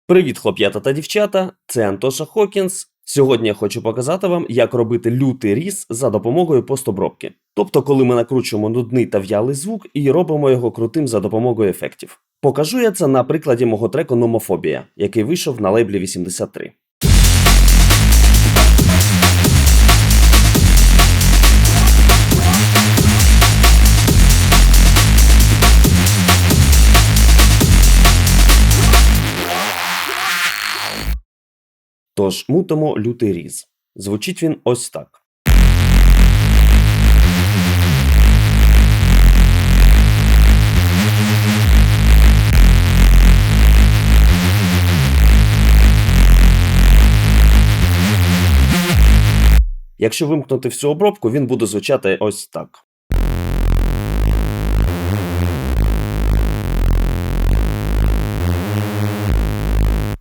Привіт, хлоп'ята та дівчата, це Антоша Хокінс. Сьогодні я хочу показати вам, як робити лютий різ за допомогою постобробки. Тобто, коли ми накручуємо нудний та в'ялий звук і робимо його крутим за допомогою ефектів. Покажу я це на прикладі мого треку «Номофобія», який вийшов на лейблі 83. Тож, мутимо лютий різ. Звучить він ось так. Якщо вимкнути всю обробку, він буде звучати ось так.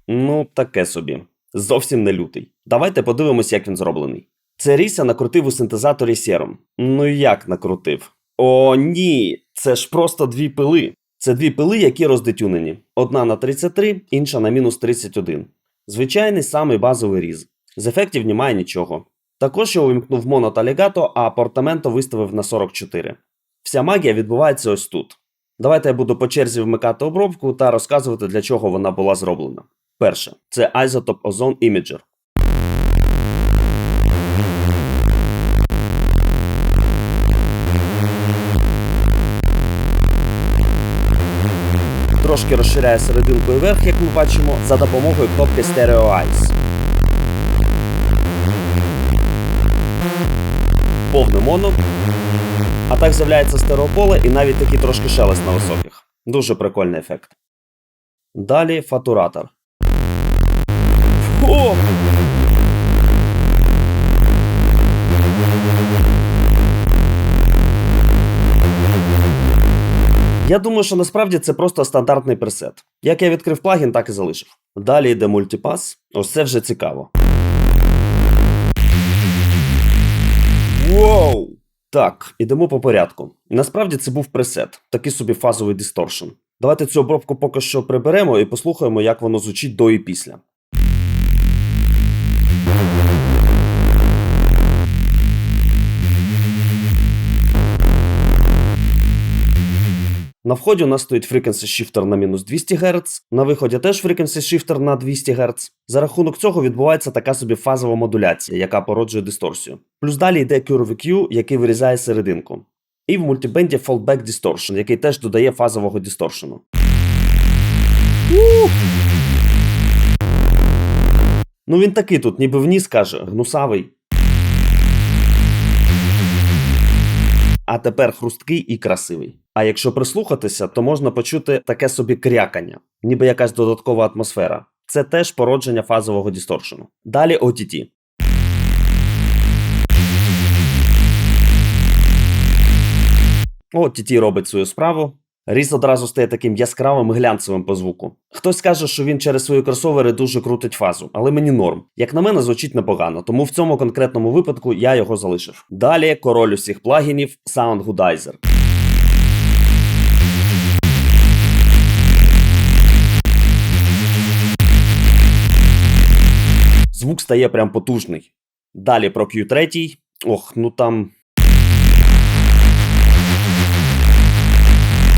Ну, таке собі. Зовсім не лютий. Давайте подивимось, як він зроблений. Це різ я накрутив у синтезаторі Serum. Ну як накрутив? О, ні! Це ж просто дві пили. Це дві пили, які роздетюнені. Одна на 33, інша на мінус 31. Звичайний самий базовий різ. З ефектів немає нічого. Також я увімкнув моно та легато, а апортаменто виставив на 44. Вся магія відбувається ось тут. Давайте я буду по черзі вмикати обробку та розказувати, для чого вона була зроблена. Перше. Це Isotope Ozone Imager. Трошки розширяє серединку і верх, як ми бачимо, за допомогою кнопки Stereo Eyes. Повне моно. А так з'являється стереополе і навіть такий трошки шелест на високих. Дуже прикольний ефект. Далі фатуратор. О! Я думаю, що насправді це просто стандартний пресет. Як я відкрив плагін, так і залишив. Далі йде мультипас. Ось це вже цікаво. Воу! Так, ідемо по порядку. Насправді це був пресет, такий собі фазовий дисторшн. Давайте цю обробку поки що приберемо і послухаємо, як воно звучить до і після. На вході у нас стоїть Frequency Shifter на мінус 200 Гц, на виході теж Frequency Shifter на 200 Гц. За рахунок цього відбувається така собі фазова модуляція, яка породжує дисторсію. Плюс далі йде Curve EQ, який вирізає серединку. І в мультибенді Fallback Distortion, який теж додає фазового дисторшену. Ну він такий тут, ніби вниз каже, гнусавий. А тепер хрусткий і красивий. А якщо прислухатися, то можна почути таке собі крякання, ніби якась додаткова атмосфера. Це теж породження фазового дисторшену. Далі OTT. OTT робить свою справу. Різ одразу стає таким яскравим і глянцевим по звуку. Хтось каже, що він через свої кросовери дуже крутить фазу, але мені норм. Як на мене, звучить непогано, тому в цьому конкретному випадку я його залишив. Далі король усіх плагінів Sound Goodizer. Звук стає прям потужний. Далі про Q3. Ох, ну там...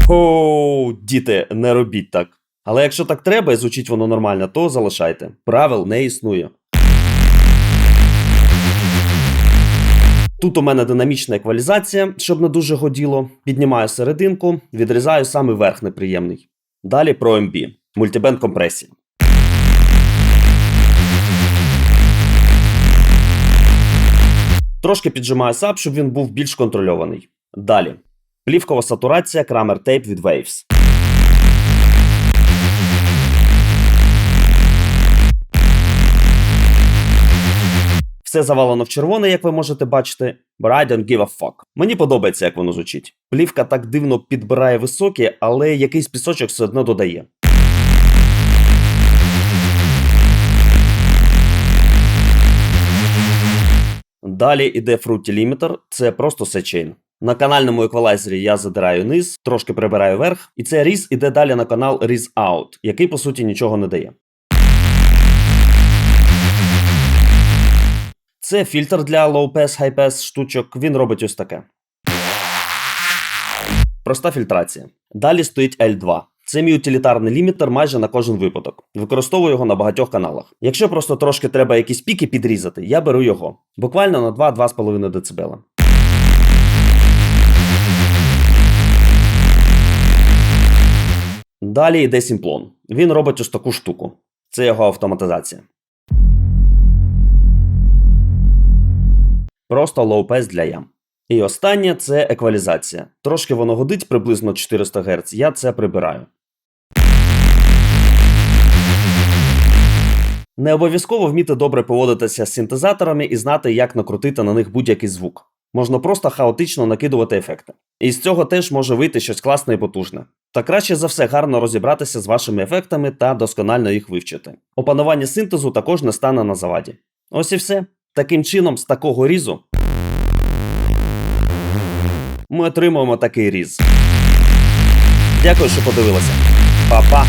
Оу, діти, не робіть так. Але якщо так треба і звучить воно нормально, то залишайте. Правил не існує. Тут у мене динамічна еквалізація, щоб не дуже годіло. Піднімаю серединку, відрізаю саме верх неприємний. Далі про MB. Мультибенд компресія. Трошки піджимаю саб, щоб він був більш контрольований. Далі. Плівкова сатурація Kramer Tape від Waves. Все завалено в червоне, як ви можете бачити. But I don't give a fuck. Мені подобається, як воно звучить. Плівка так дивно підбирає високі, але якийсь пісочок все одно додає. Далі йде Fruity Limiter, це просто сечейн. На канальному еквалайзері я задираю низ, трошки прибираю верх, і цей різ іде далі на канал Riz Out, який по суті нічого не дає. Це фільтр для low-pass, high-pass штучок, він робить ось таке. Проста фільтрація. Далі стоїть L2. Це мій утилітарний лімітер майже на кожен випадок. Використовую його на багатьох каналах. Якщо просто трошки треба якісь піки підрізати, я беру його. Буквально на 2-2,5 дБ. Далі йде сімплон. Він робить ось таку штуку. Це його автоматизація. Просто low-pass для ям. І останнє – це еквалізація. Трошки воно гудить, приблизно 400 Гц, я це прибираю. Не обов'язково вміти добре поводитися з синтезаторами і знати, як накрутити на них будь-який звук. Можна просто хаотично накидувати ефекти. І з цього теж може вийти щось класне і потужне. Та краще за все гарно розібратися з вашими ефектами та досконально їх вивчити. Опанування синтезу також не стане на заваді. Ось і все. Таким чином, з такого різу ми отримуємо такий різ. Дякую, що подивилися. Па-па!